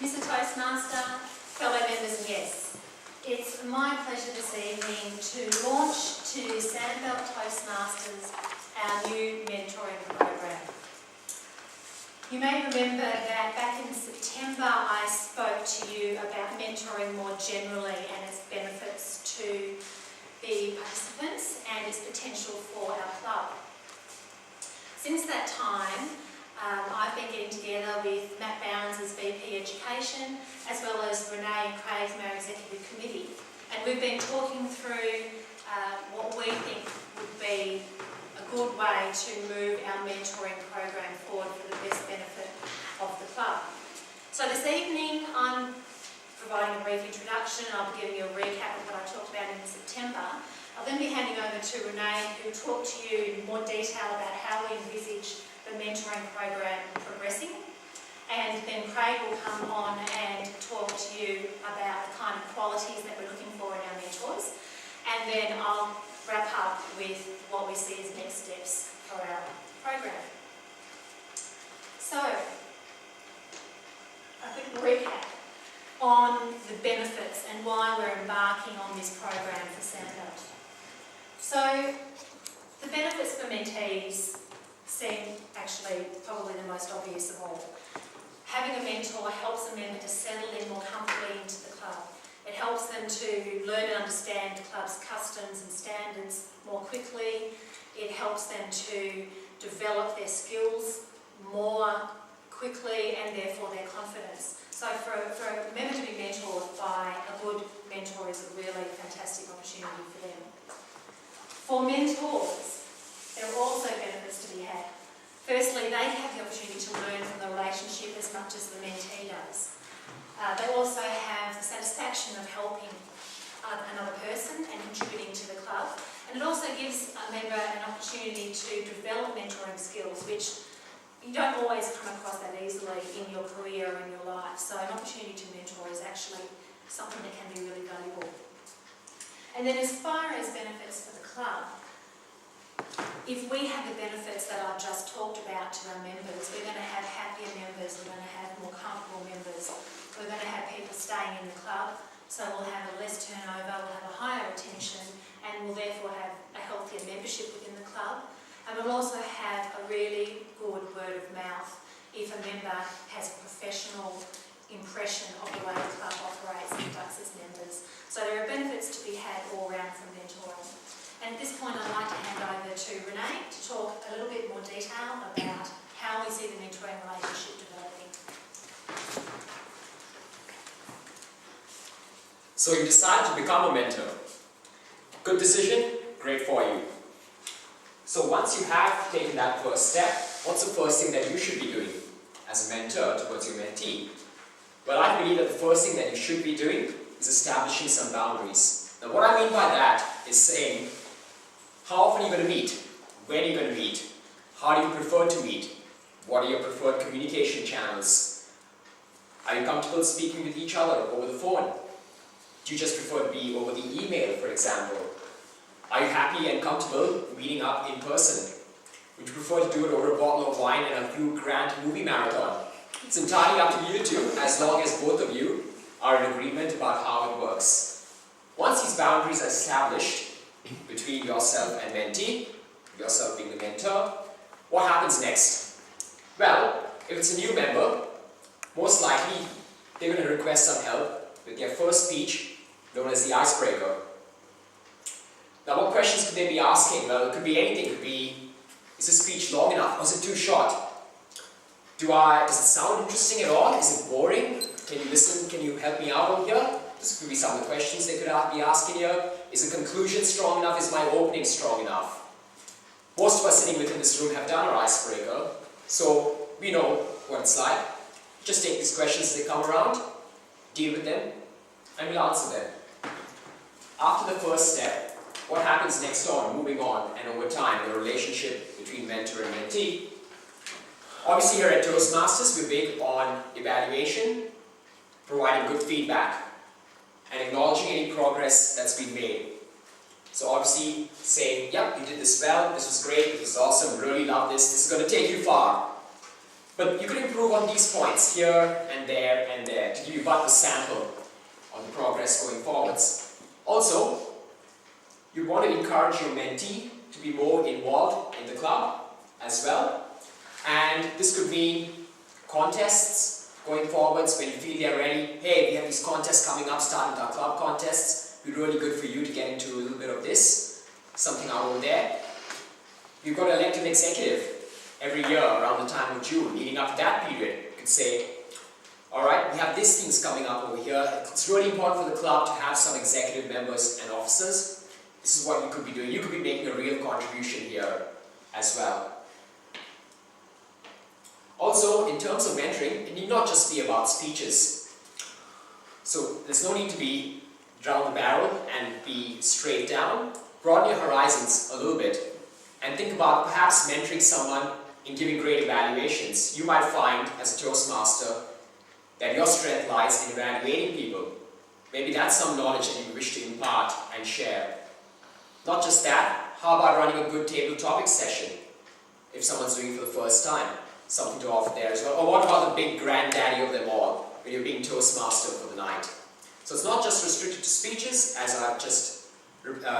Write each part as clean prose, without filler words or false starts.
Mr Toastmaster, fellow members and guests, it's my pleasure this evening to launch to Sandbelt Toastmasters our new mentoring program. You may remember that back in September I spoke to you about mentoring more generally and its benefits to the participants and its potential for our club. Since that time, I've been getting together with Matt Bounds as VP Education, as well as Renee and Craig from our Executive Committee. And we've been talking through what we think would be a good way to move our mentoring program forward for the best benefit of the club. So this evening I'm providing a brief introduction. I'll be giving you a recap of what I talked about in September. I'll then be handing over to Renee, who will talk to you in more detail about how we envisage the mentoring program progressing. And then Craig will come on and talk to you about the kind of qualities that we're looking for in our mentors. And then I'll wrap up with what we see as next steps for our program. So, a quick recap on the benefits and why we're embarking on this program for Sandbelt. So, the benefits for mentees seem actually probably the most obvious of all. Having a mentor helps a member to settle in more comfortably into the club. It helps them to learn and understand the club's customs and standards more quickly. It helps them to develop their skills more quickly and therefore their confidence. So for a member to be mentored by a good mentor is a really fantastic opportunity for them. For mentors, there are also benefits to be had. Firstly, they have the opportunity to learn from the relationship as much as the mentee does. They also have the satisfaction of helping another person and contributing to the club. And it also gives a member an opportunity to develop mentoring skills, which you don't always come across that easily in your career or in your life. So an opportunity to mentor is actually something that can be really valuable. And then as far as benefits for the club, if we have the benefits that I've just talked about to our members, we're going to have happier members, we're going to have more comfortable members, we're going to have people staying in the club, so we'll have a less turnover, we'll have a higher retention, and we'll therefore have a healthier membership within the club. And we'll also have a really good word of mouth if a member has a professional impression of the way the club operates and conducts its members. So there are benefits to be had all round from mentoring. And at this point I'd like to hand over to Renee to talk a little bit more detail about how we see the mentoring relationship developing. So you decided to become a mentor. Good decision, great for you. So once you have taken that first step, what's the first thing that you should be doing as a mentor towards your mentee? Well, I believe that the first thing that you should be doing is establishing some boundaries. Now what I mean by that is saying, how often are you going to meet? When are you going to meet? How do you prefer to meet? What are your preferred communication channels? Are you comfortable speaking with each other over the phone? Do you just prefer to be over the email, for example? Are you happy and comfortable meeting up in person? Would you prefer to do it over a bottle of wine and a few grand movie marathon? It's entirely up to you two, as long as both of you are in agreement about how it works. Once these boundaries are established between yourself and mentee, yourself being the mentor, what happens next? Well, if it's a new member, most likely they're going to request some help with their first speech, known as the icebreaker. Now what questions could they be asking? Well, it could be anything. It could be, is the speech long enough? Was it too short? Does it sound interesting at all? Is it boring? Can you listen? Can you help me out over here? This could be some of the questions they could be asking here. Is the conclusion strong enough? Is my opening strong enough? Most of us sitting within this room have done our icebreaker, so we know what it's like. Just take these questions as they come around, deal with them, and we'll answer them. After the first step, what happens next on, moving on, and over time, the relationship between mentor and mentee? Obviously here at Toastmasters, we're big on evaluation, providing good feedback, and acknowledging any progress that's been made. So obviously saying, yep, you did this well, this was great, this was awesome, really love this, this is going to take you far. But you could improve on these points here and there to give you but a sample on the progress going forwards. Also, you want to encourage your mentee to be more involved in the club as well. And this could mean contests going forwards when you feel they're ready. Hey, we have these contests coming up, starting with our club contests. It'd be really good for you to get into a little bit of this, something out over there. You've got to elect an executive every year around the time of June. Leading up to that period, you could say, alright, we have these things coming up over here. It's really important for the club to have some executive members and officers. This is what you could be doing. You could be making a real contribution here as well. Also, in terms of mentoring, it need not just be about speeches. So there's no need to be down the barrel and be straight down. Broaden your horizons a little bit and think about perhaps mentoring someone in giving great evaluations. You might find as a Toastmaster that your strength lies in evaluating people. Maybe that's some knowledge that you wish to impart and share. Not just that, how about running a good table topic session if someone's doing it for the first time? Something to offer there as well. Or what about the big granddaddy of them all when you're being Toastmaster for the night? So it's not just restricted to speeches, as I've just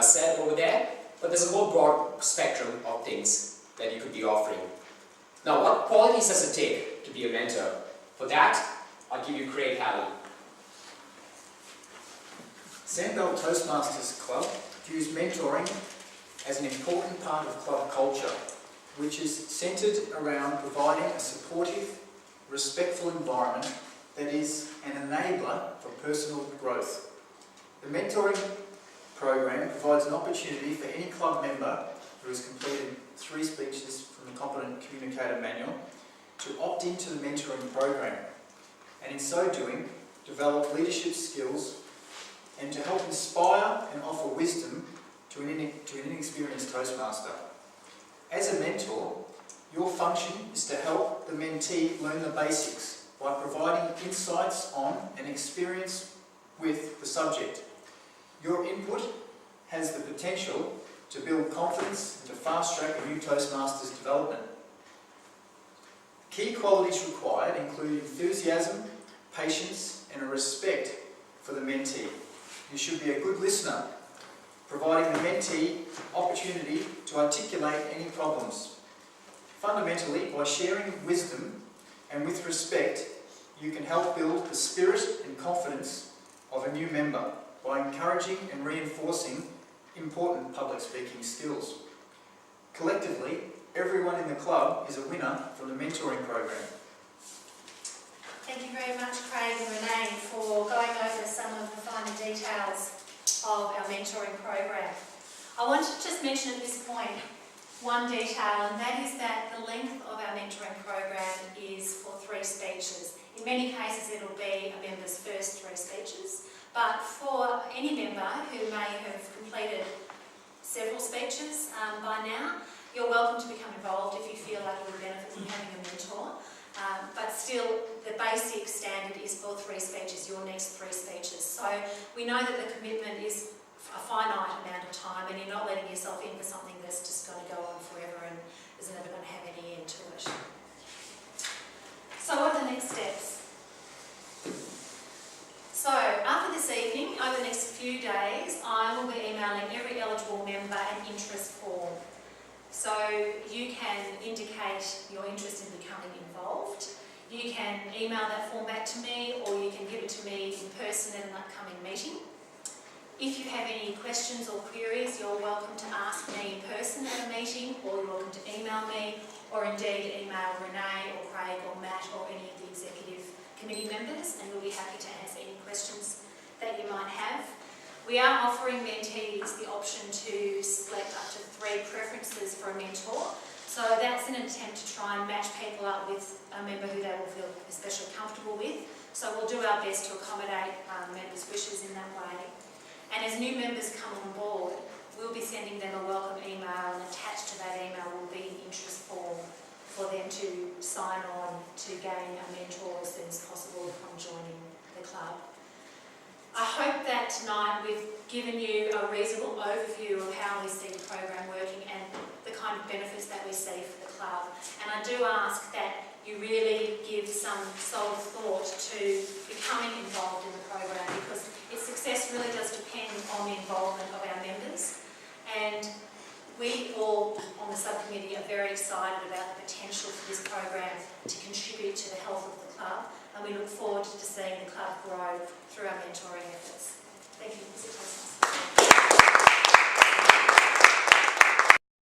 said over there, but there's a more broad spectrum of things that you could be offering. Now, what qualities does it take to be a mentor? For that, I'll give you Craig Halley. Sandbelt Toastmasters Club views mentoring as an important part of club culture, which is centred around providing a supportive, respectful environment that is an enabler for personal growth. The mentoring program provides an opportunity for any club member who has completed 3 speeches from the Competent Communicator Manual to opt into the mentoring program, and in so doing, develop leadership skills and to help inspire and offer wisdom to an inexperienced Toastmaster. As a mentor, your function is to help the mentee learn the basics by providing insights on and experience with the subject. Your input has the potential to build confidence and to fast-track a new Toastmaster's development. Key qualities required include enthusiasm, patience, and a respect for the mentee. You should be a good listener, providing the mentee opportunity to articulate any problems. Fundamentally, by sharing wisdom and with respect, you can help build the spirit and confidence of a new member by encouraging and reinforcing important public speaking skills. Collectively, everyone in the club is a winner from the mentoring program. Thank you very much, Craig and Renee, for going over some of the finer details of our mentoring program. I want to just mention at this point one detail, and that is that the length of our mentoring program is for 3 speeches. In many cases it'll be a member's first 3 speeches, but for any member who may have completed several speeches by now, you're welcome to become involved if you feel like you would benefit from having a mentor. But still, the basic standard is for 3 speeches, your next 3 speeches. So we know that the commitment is a finite amount of time, and you're not letting yourself in for something that's just going to go on forever and is never going to have any end to it. So what are the next steps? So after this evening, over the next few days, I will be emailing every eligible member an interest form. So you can indicate your interest in becoming involved. You can email that form back to me, or you can give it to me in person at an upcoming meeting. If you have any questions or queries, you're welcome to ask me in person at a meeting, or you're welcome to email me, or indeed email Renee or Craig or Matt or any of the executive committee members, and we'll be happy to answer any questions that you might have. We are offering mentees the option to select up to 3 preferences for a mentor. So that's an attempt to try and match people up with a member who they will feel especially comfortable with. So we'll do our best to accommodate members' wishes in that way. And as new members come on board, we'll be sending them a welcome email, and attached to that email will be an interest form for them to sign on to gain a mentor as soon as possible upon joining the club. I hope that tonight we've given you a reasonable overview of how we see the program working and the kind of benefits that we see for the club. And I do ask that you really give some solid thought to becoming involved in the program, because its success really does depend on the involvement of our members. And we all on the subcommittee are very excited about the potential for this program to contribute to the health of the club, and we look forward to seeing the club grow through our mentoring